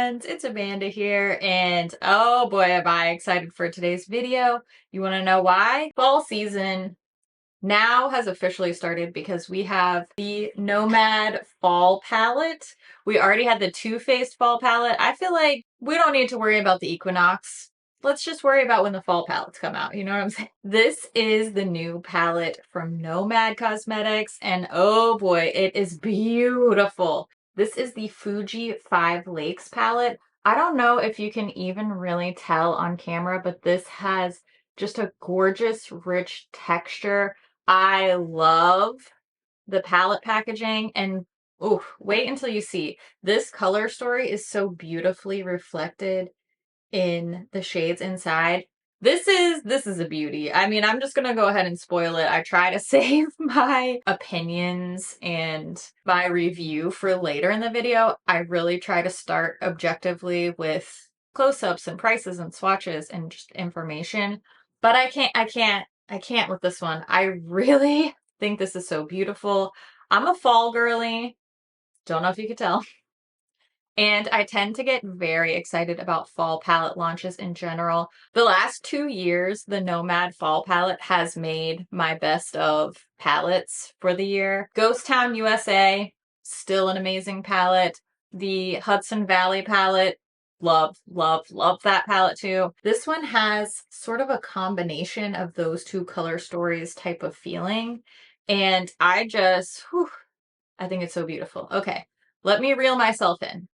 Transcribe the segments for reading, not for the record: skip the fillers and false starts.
friends, it's Amanda here, and oh boy, am I excited for today's video. You want to know why? Fall season now has officially started because we have the Nomad Fall Palette. We already had the Too Faced Fall Palette. I feel like we don't need to worry about the equinox. Let's just worry about when the fall palettes come out. You know what I'm saying? This is the new palette from Nomad Cosmetics, and oh boy, it is beautiful. This is the Fuji Five Lakes palette. I don't know if you can even really tell on camera, but this has just a gorgeous, rich texture. I love the palette packaging, and oh, wait until you see. This color story is so beautifully reflected in the shades inside. This is a beauty. I mean, I'm just gonna go ahead and spoil it. I try to save my opinions and my review for later in the video. I really try to start objectively with close-ups and prices and swatches and just information. But I can't with this one. I really think this is so beautiful. I'm a fall girly. Don't know if you could tell. And I tend to get very excited about fall palette launches in general. The last 2 years, the Nomad Fall palette has made my best of palettes for the year. Ghost Town USA, still an amazing palette. The Hudson Valley palette, love, love, love that palette too. This one has sort of a combination of those two color stories type of feeling. And I think it's so beautiful. Okay, let me reel myself in.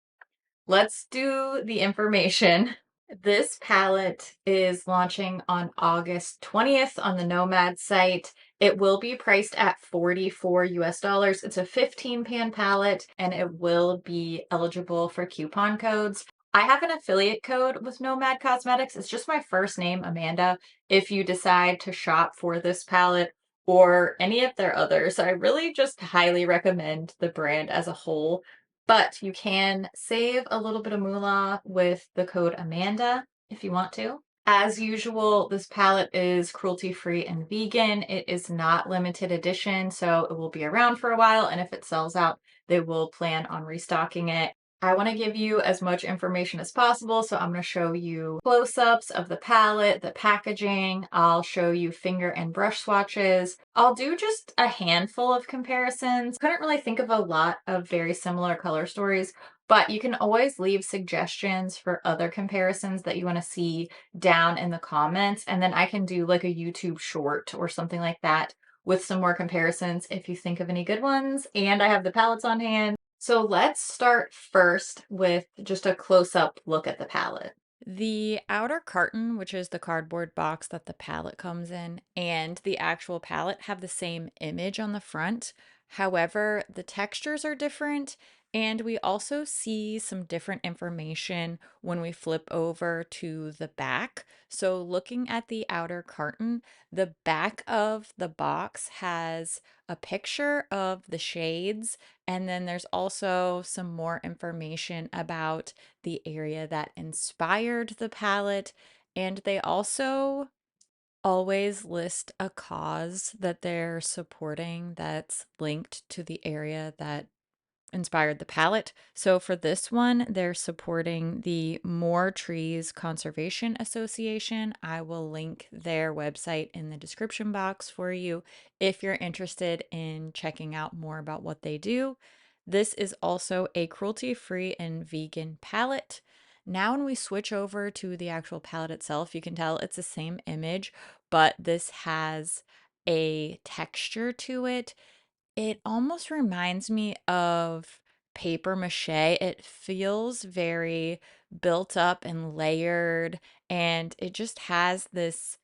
Let's do the information. This palette is launching on August 20th on the Nomad site. It will be priced at 44 US dollars. It's a 15 pan palette and it will be eligible for coupon codes. I have an affiliate code with Nomad Cosmetics. It's just my first name, Amanda, if you decide to shop for this palette or any of their others. I really just highly recommend the brand as a whole. But you can save a little bit of moolah with the code Amanda if you want to. As usual, this palette is cruelty-free and vegan. It is not limited edition, so it will be around for a while, and if it sells out, they will plan on restocking it. I want to give you as much information as possible, so I'm going to show you close-ups of the palette, the packaging. I'll show you finger and brush swatches. I'll do just a handful of comparisons. Couldn't really think of a lot of very similar color stories, but you can always leave suggestions for other comparisons that you want to see down in the comments, and then I can do like a YouTube short or something like that with some more comparisons if you think of any good ones, and I have the palettes on hand. So let's start first with just a close-up look at the palette. The outer carton, which is the cardboard box that the palette comes in, and the actual palette have the same image on the front. However, the textures are different, and we also see some different information when we flip over to the back. So looking at the outer carton, the back of the box has a picture of the shades, and then there's also some more information about the area that inspired the palette. And they also always list a cause that they're supporting that's linked to the area that inspired the palette. So for this one, they're supporting the More Trees Conservation Association. I will link their website in the description box for you if you're interested in checking out more about what they do. This is also a cruelty-free and vegan palette. Now when we switch over to the actual palette itself, you can tell it's the same image, but this has a texture to it. It almost reminds me of paper mache. It feels very built up and layered, and it just has this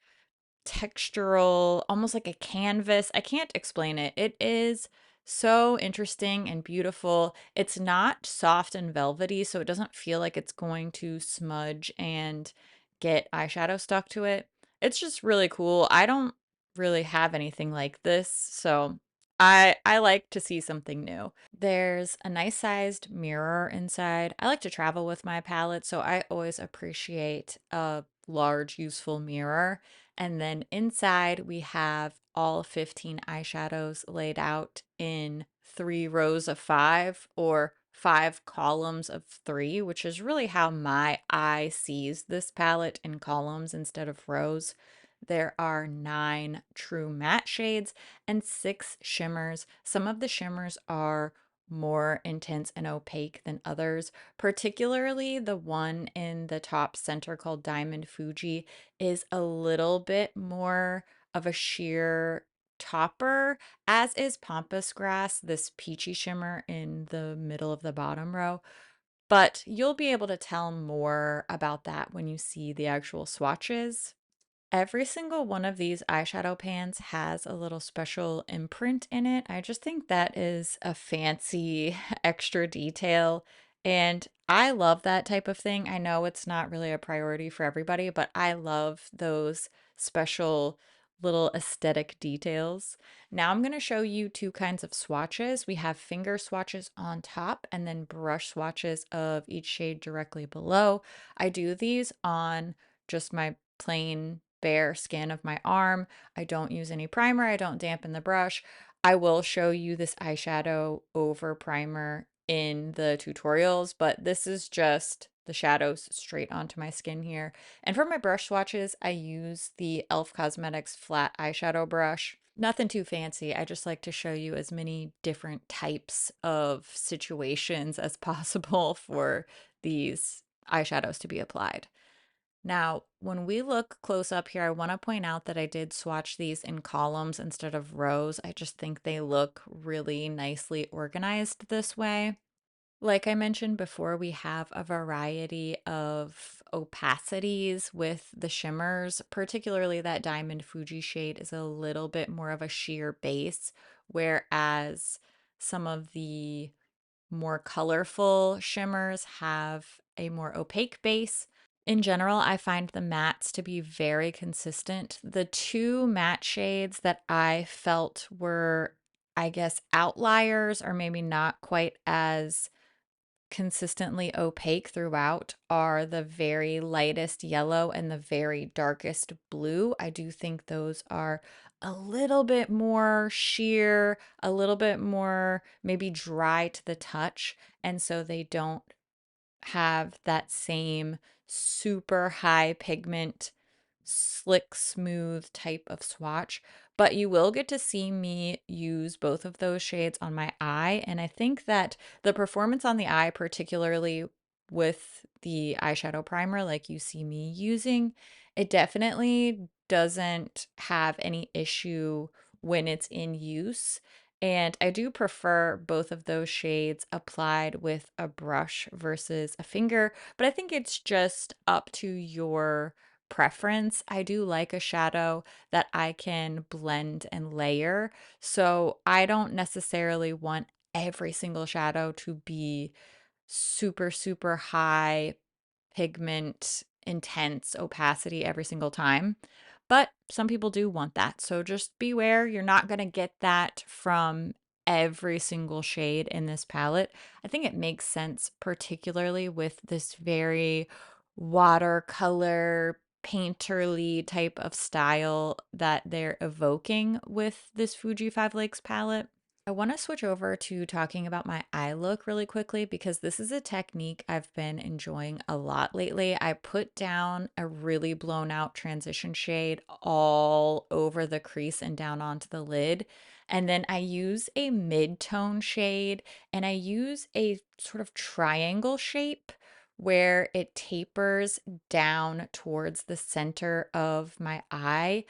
textural, almost like a canvas. I can't explain it. It is so interesting and beautiful. It's not soft and velvety, so it doesn't feel like it's going to smudge and get eyeshadow stuck to it. It's just really cool. I don't really have anything like this, so I like to see something new. There's a nice sized mirror inside. I like to travel with my palette, so I always appreciate a large useful mirror. And then inside we have all 15 eyeshadows laid out in 3 rows of 5 or 5 columns of 3, which is really how my eye sees this palette, in columns instead of rows. There are 9 true matte shades and 6 shimmers. Some of the shimmers are more intense and opaque than others, particularly the one in the top center called Diamond Fuji is a little bit more of a sheer topper, as is Pampas Grass, this peachy shimmer in the middle of the bottom row. But you'll be able to tell more about that when you see the actual swatches. Every single one of these eyeshadow pans has a little special imprint in it. I just think that is a fancy extra detail. And I love that type of thing. I know it's not really a priority for everybody, but I love those special little aesthetic details. Now I'm going to show you two kinds of swatches. We have finger swatches on top and then brush swatches of each shade directly below. I do these on just my plain bare skin of my arm. I don't use any primer. I don't dampen the brush. I will show you this eyeshadow over primer in the tutorials, but this is just the shadows straight onto my skin here. And for my brush swatches, I use the e.l.f. Cosmetics flat eyeshadow brush. Nothing too fancy. I just like to show you as many different types of situations as possible for these eyeshadows to be applied. Now, when we look close up here, I want to point out that I did swatch these in columns instead of rows. I just think they look really nicely organized this way. Like I mentioned before, we have a variety of opacities with the shimmers, particularly that Diamond Fuji shade is a little bit more of a sheer base, whereas some of the more colorful shimmers have a more opaque base. In general, I find the mattes to be very consistent. The two matte shades that I felt were, I guess, outliers or maybe not quite as consistently opaque throughout are the very lightest yellow and the very darkest blue. I do think those are a little bit more sheer, a little bit more maybe dry to the touch, and so they don't have that same super high pigment, slick, smooth type of swatch. But you will get to see me use both of those shades on my eye. And I think that the performance on the eye, particularly with the eyeshadow primer like you see me using, it definitely doesn't have any issue when it's in use. And I do prefer both of those shades applied with a brush versus a finger, but I think it's just up to your preference. I do like a shadow that I can blend and layer, so I don't necessarily want every single shadow to be super, super high pigment, intense opacity every single time. But some people do want that. So just beware, you're not going to get that from every single shade in this palette. I think it makes sense, particularly with this very watercolor, painterly type of style that they're evoking with this Fuji Five Lakes palette. I want to switch over to talking about my eye look really quickly because this is a technique I've been enjoying a lot lately. I put down a really blown out transition shade all over the crease and down onto the lid. And then I use a mid-tone shade and I use a sort of triangle shape where it tapers down towards the center of my eye.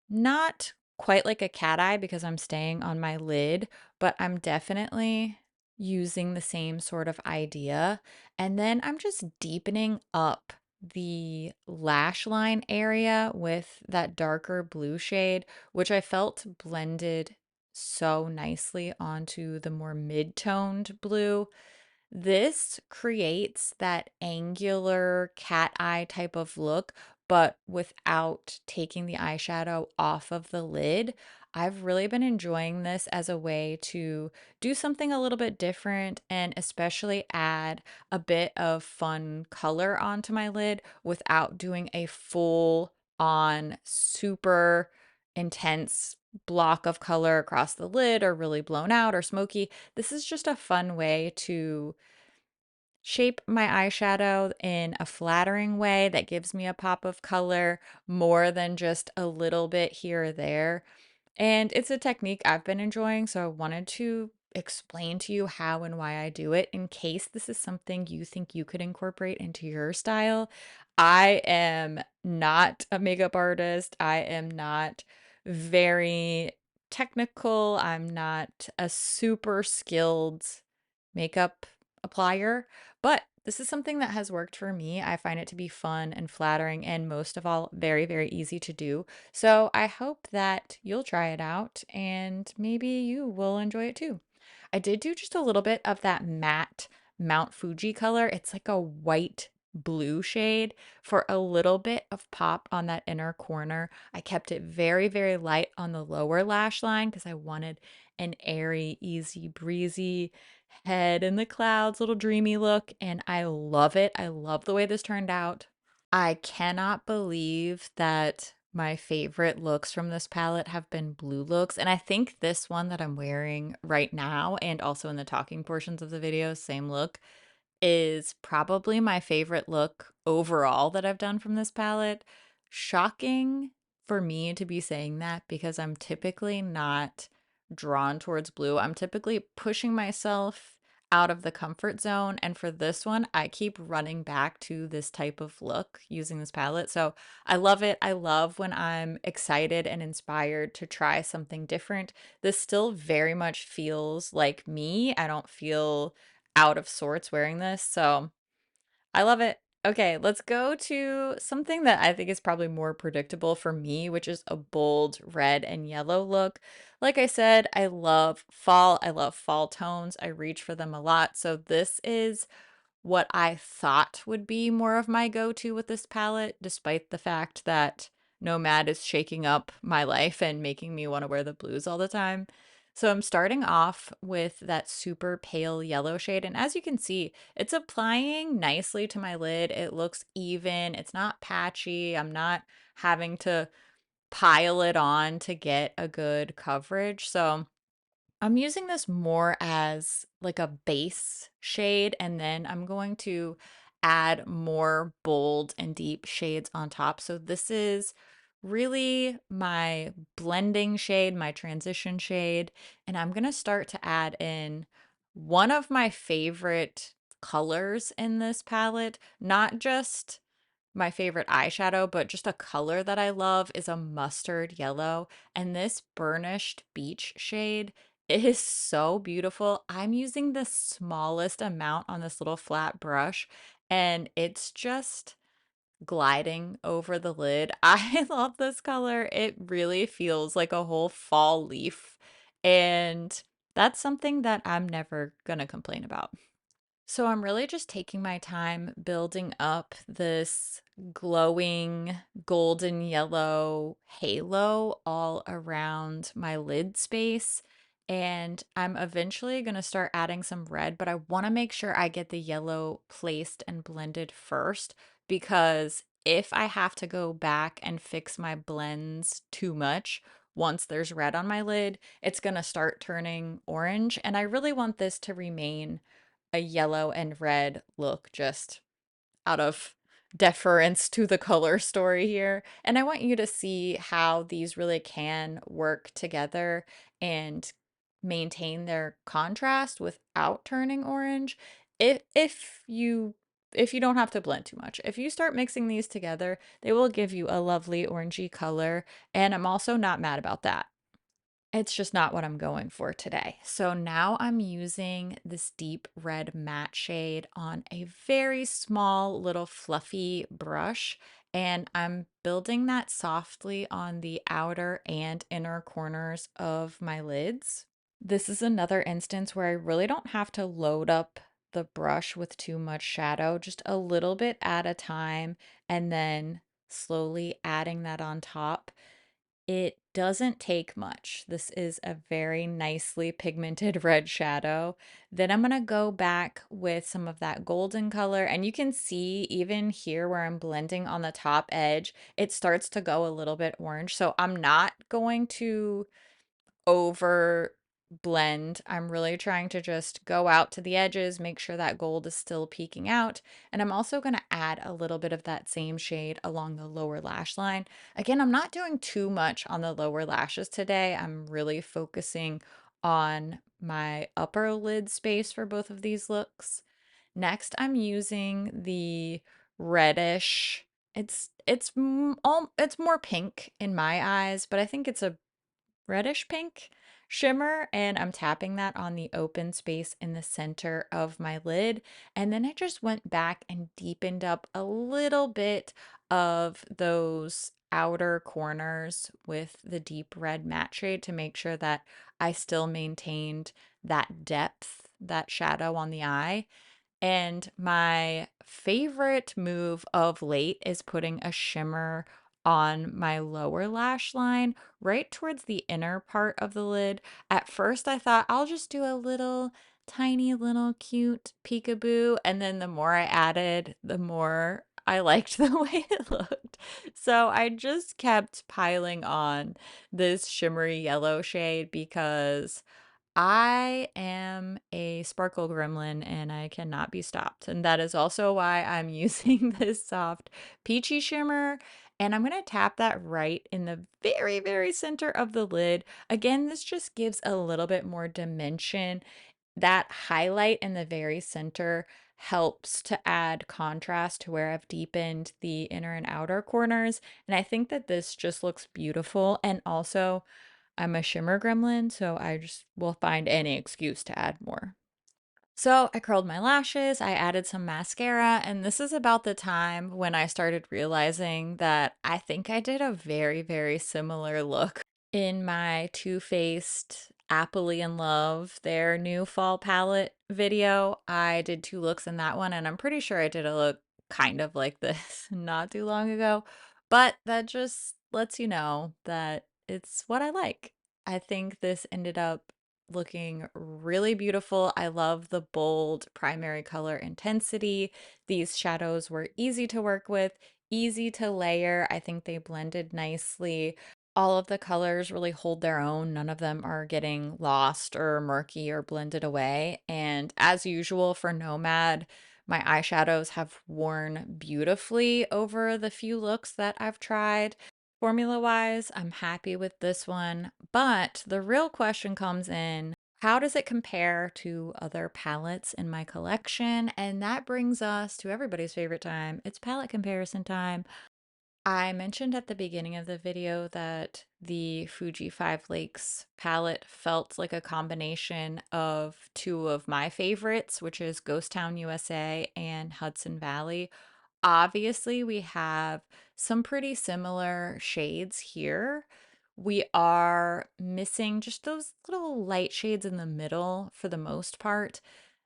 Not quite like a cat eye because I'm staying on my lid, but I'm definitely using the same sort of idea. And then I'm just deepening up the lash line area with that darker blue shade, which I felt blended so nicely onto the more mid-toned blue. This creates that angular cat eye type of look, but without taking the eyeshadow off of the lid. I've really been enjoying this as a way to do something a little bit different and especially add a bit of fun color onto my lid without doing a full on super intense block of color across the lid or really blown out or smoky. This is just a fun way to shape my eyeshadow in a flattering way that gives me a pop of color more than just a little bit here or there. And it's a technique I've been enjoying, so I wanted to explain to you how and why I do it in case this is something you think you could incorporate into your style. I am not a makeup artist. I am not very technical. I'm not a super skilled makeup applier, but this is something that has worked for me. I find it to be fun and flattering, and most of all, very, very easy to do. So I hope that you'll try it out and maybe you will enjoy it too. I did do just a little bit of that matte Mount Fuji color. It's like a white blue shade for a little bit of pop on that inner corner. I kept it very, very light on the lower lash line because I wanted an airy, easy breezy head in the clouds, little dreamy look, and I love it. I love the way this turned out. I cannot believe that my favorite looks from this palette have been blue looks, and I think this one that I'm wearing right now and also in the talking portions of the video, same look, is probably my favorite look overall that I've done from this palette. Shocking for me to be saying that because I'm typically not drawn towards blue. I'm typically pushing myself out of the comfort zone. And for this one, I keep running back to this type of look using this palette. So I love it. I love when I'm excited and inspired to try something different. This still very much feels like me. I don't feel out of sorts wearing this. So I love it. Okay, let's go to something that I think is probably more predictable for me, which is a bold red and yellow look. Like I said, I love fall. I love fall tones. I reach for them a lot. So this is what I thought would be more of my go-to with this palette, despite the fact that Nomad is shaking up my life and making me want to wear the blues all the time. So I'm starting off with that super pale yellow shade, and as you can see, it's applying nicely to my lid. It looks even, it's not patchy. I'm not having to pile it on to get a good coverage. So I'm using this more as like a base shade, and then I'm going to add more bold and deep shades on top. So this is really my blending shade, my transition shade, and I'm going to start to add in one of my favorite colors in this palette, not just my favorite eyeshadow, but just a color that I love is a mustard yellow. And this burnished beach shade is so beautiful. I'm using the smallest amount on this little flat brush, and it's just gliding over the lid. I love this color. It really feels like a whole fall leaf. And that's something that I'm never gonna complain about. So I'm really just taking my time building up this glowing golden yellow halo all around my lid space. And I'm eventually going to start adding some red, but I want to make sure I get the yellow placed and blended first because if I have to go back and fix my blends too much, once there's red on my lid, it's going to start turning orange. And I really want this to remain a yellow and red look just out of deference to the color story here. And I want you to see how these really can work together and maintain their contrast without turning orange. If you don't have to blend too much. If you start mixing these together, they will give you a lovely orangey color, and I'm also not mad about that. It's just not what I'm going for today. So now I'm using this deep red matte shade on a very small little fluffy brush, and I'm building that softly on the outer and inner corners of my lids. This is another instance where I really don't have to load up the brush with too much shadow, just a little bit at a time, and then slowly adding that on top. It doesn't take much. This is a very nicely pigmented red shadow. Then I'm gonna go back with some of that golden color, and you can see even here where I'm blending on the top edge, it starts to go a little bit orange. So I'm not going to over blend. I'm really trying to just go out to the edges, make sure that gold is still peeking out. And I'm also going to add a little bit of that same shade along the lower lash line. Again, I'm not doing too much on the lower lashes today. I'm really focusing on my upper lid space for both of these looks. Next, I'm using the reddish. It's more pink in my eyes, but I think it's a reddish pink shimmer, and I'm tapping that on the open space in the center of my lid. And then I just went back and deepened up a little bit of those outer corners with the deep red matte shade to make sure that I still maintained that depth, that shadow on the eye. And my favorite move of late is putting a shimmer on my lower lash line, right towards the inner part of the lid. At first, I thought I'll just do a little tiny little cute peekaboo. And then the more I added, the more I liked the way it looked. So I just kept piling on this shimmery yellow shade because I am a sparkle gremlin and I cannot be stopped. And that is also why I'm using this soft peachy shimmer. And I'm going to tap that right in the very, very center of the lid. Again, this just gives a little bit more dimension. That highlight in the very center helps to add contrast to where I've deepened the inner and outer corners. And I think that this just looks beautiful. And also, I'm a shimmer gremlin, so I just will find any excuse to add more. So I curled my lashes, I added some mascara, and this is about the time when I started realizing that I think I did a very, very similar look in my Too Faced Happily in Love, their new fall palette video. I did two looks in that one, and I'm pretty sure I did a look kind of like this not too long ago. But that just lets you know that it's what I like. I think this ended up looking really beautiful. I love the bold primary color intensity. These shadows were easy to work with, easy to layer. I think they blended nicely. All of the colors really hold their own. None of them are getting lost or murky or blended away. And as usual for Nomad, my eyeshadows have worn beautifully over the few looks that I've tried. Formula wise, I'm happy with this one, but the real question comes in, how does it compare to other palettes in my collection? And that brings us to everybody's favorite time. It's palette comparison time. I mentioned at the beginning of the video that the Fuji Five Lakes palette felt like a combination of two of my favorites, which is Ghost Town USA and Hudson Valley. Obviously, we have some pretty similar shades here. We are missing just those little light shades in the middle for the most part.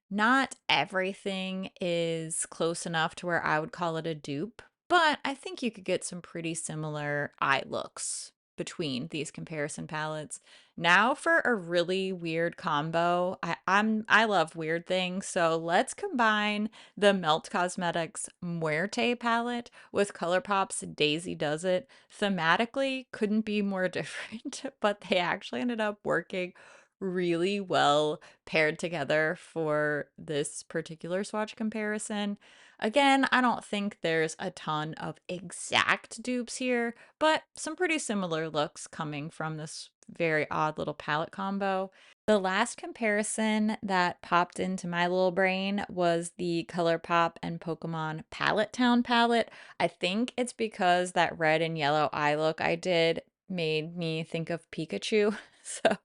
Not everything is close enough to where I would call it a dupe, but I think you could get some pretty similar eye looks between these comparison palettes. Now for a really weird combo. I love weird things, so let's combine the Melt Cosmetics Muerte palette with ColourPop's Daisy Does It. Thematically, couldn't be more different, but they actually ended up working really well paired together for this particular swatch comparison. Again, I don't think there's a ton of exact dupes here, but some pretty similar looks coming from this very odd little palette combo. The last comparison that popped into my little brain was the ColourPop and Pokemon Palette Town palette. I think it's because that red and yellow eye look I did made me think of Pikachu. So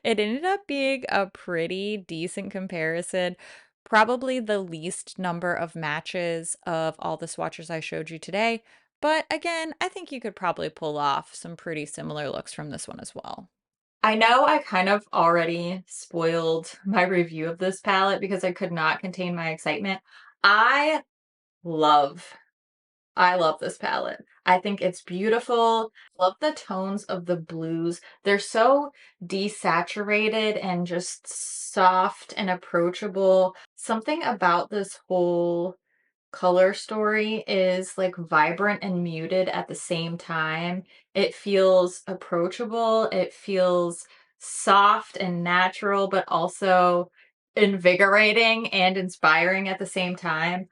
it ended up being a pretty decent comparison. Probably the least number of matches of all the swatches I showed you today. But again, I think you could probably pull off some pretty similar looks from this one as well. I know I kind of already spoiled my review of this palette because I could not contain my excitement. I love I love this palette. I think it's beautiful. Love the tones of the blues. They're so desaturated and just soft and approachable. Something about this whole color story is like vibrant and muted at the same time. It feels approachable, it feels soft and natural, but also invigorating and inspiring at the same time.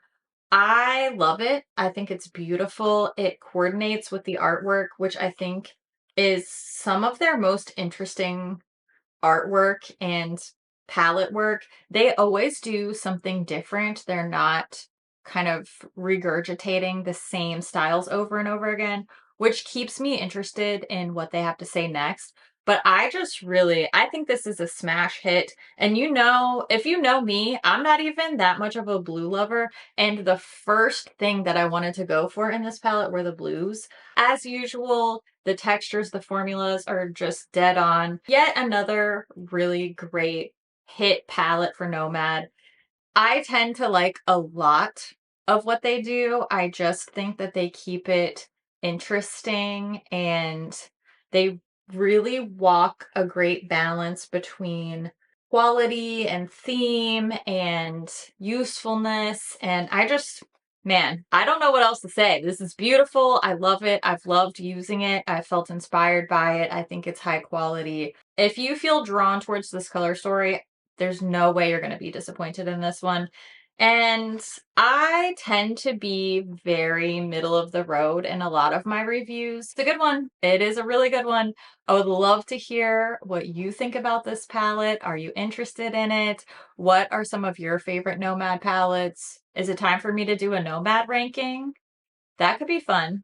I love it. I think it's beautiful. It coordinates with the artwork, which I think is some of their most interesting artwork and palette work. They always do something different. They're not kind of regurgitating the same styles over and over again, which keeps me interested in what they have to say next. But I think this is a smash hit. And if you know me, I'm not even that much of a blue lover. And the first thing that I wanted to go for in this palette were the blues. As usual, the textures, the formulas are just dead on. Yet another really great hit palette for Nomad. I tend to like a lot of what they do. I just think that they keep it interesting and they really walk a great balance between quality and theme and usefulness. And man, I don't know what else to say. This is beautiful. I love it. I've loved using it. I felt inspired by it. I think it's high quality. If you feel drawn towards this color story, there's no way you're going to be disappointed in this one. And I tend to be very middle of the road in a lot of my reviews. It's a good one. It is a really good one. I would love to hear what you think about this palette. Are you interested in it? What are some of your favorite Nomad palettes? Is it time for me to do a Nomad ranking? That could be fun.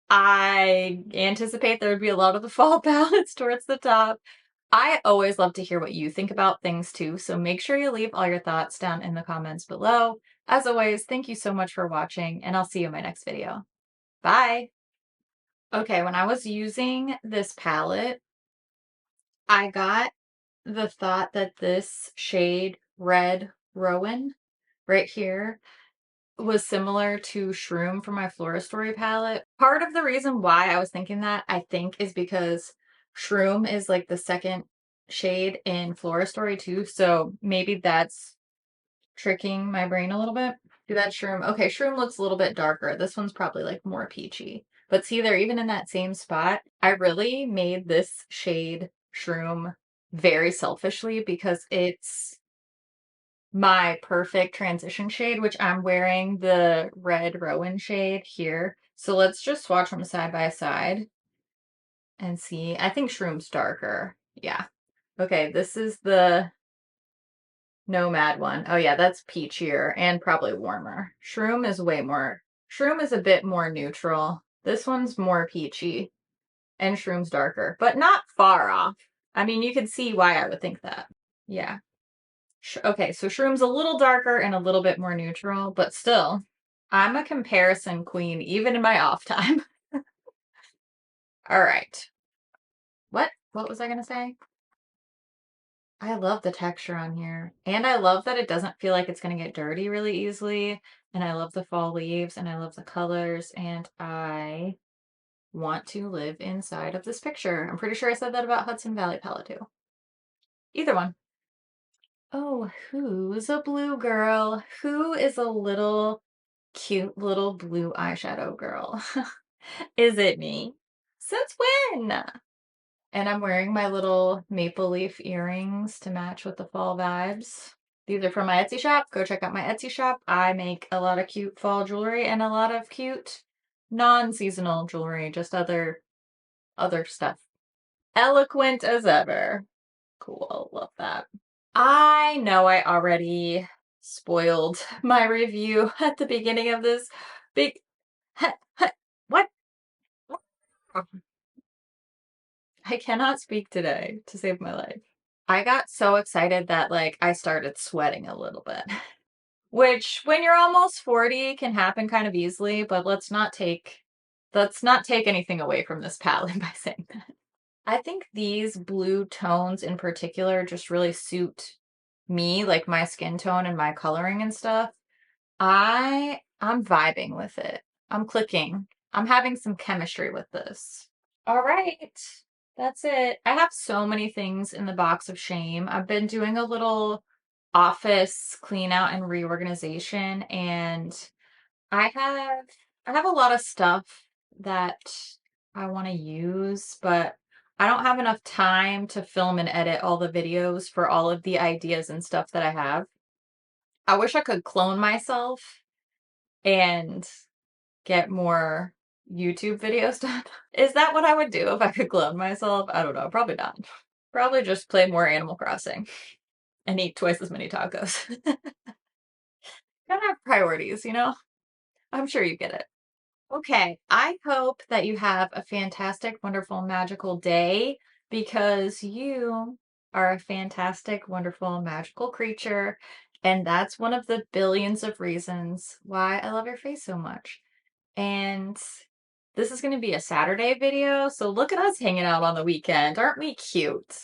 I anticipate there would be a lot of the fall palettes towards the top. I always love to hear what you think about things too, so make sure you leave all your thoughts down in the comments below. As always, thank you so much for watching, and I'll see you in my next video. Bye! Okay, when I was using this palette, I got the thought that this shade Red Rowan right here was similar to Shroom from my Floristory palette. Part of the reason why I was thinking that, I think, is because Shroom is like the second shade in Floristory too, so maybe that's tricking my brain a little bit. Do that Shroom. Okay, Shroom looks a little bit darker. This one's probably like more peachy. But see, they're even in that same spot. I really made this shade Shroom very selfishly because it's my perfect transition shade, which I'm wearing the Red Rowan shade here. So let's just swatch them side by side and see. I think Shroom's darker. Yeah. Okay, this is the Nomad one. Oh yeah, that's peachier and probably warmer. Shroom is a bit more neutral. This one's more peachy and Shroom's darker, but not far off. I mean, you can see why I would think that. Yeah. Okay, so Shroom's a little darker and a little bit more neutral, but still, I'm a comparison queen, even in my off time. All right. What was I gonna say? I love the texture on here. And I love that it doesn't feel like it's gonna get dirty really easily. And I love the fall leaves and I love the colors. And I want to live inside of this picture. I'm pretty sure I said that about Hudson Valley palette too. Either one. Oh, who's a blue girl? Who is a cute little blue eyeshadow girl? Is it me? Since when? And I'm wearing my little maple leaf earrings to match with the fall vibes. These are from my Etsy shop. Go check out my Etsy shop. I make a lot of cute fall jewelry and a lot of cute non-seasonal jewelry, just other stuff. Eloquent as ever. Cool, love that. I know I already spoiled my review at the beginning of this big what? I cannot speak today to save my life. I got so excited that like I started sweating a little bit. Which when you're almost 40 can happen kind of easily, but let's not take anything away from this palette by saying that. I think these blue tones in particular just really suit me, like my skin tone and my coloring and stuff. I'm vibing with it. I'm clicking. I'm having some chemistry with this. All right, that's it. I have so many things in the box of shame. I've been doing a little office clean out and reorganization, and I have I have a lot of stuff that I want to use, but I don't have enough time to film and edit all the videos for all of the ideas and stuff that I have. I wish I could clone myself and get more YouTube videos done. Is that what I would do if I could clone myself? I don't know. Probably not. Probably just play more Animal Crossing and eat twice as many tacos. Gotta have priorities, you know? I'm sure you get it. Okay, I hope that you have a fantastic, wonderful, magical day because you are a fantastic, wonderful, magical creature. And that's one of the billions of reasons why I love your face so much. And this is going to be a Saturday video, so look at us hanging out on the weekend. Aren't we cute?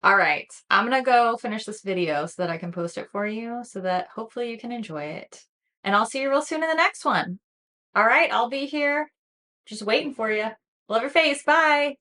All right, I'm going to go finish this video so that I can post it for you so that hopefully you can enjoy it. And I'll see you real soon in the next one. All right, I'll be here just waiting for you. Love your face. Bye.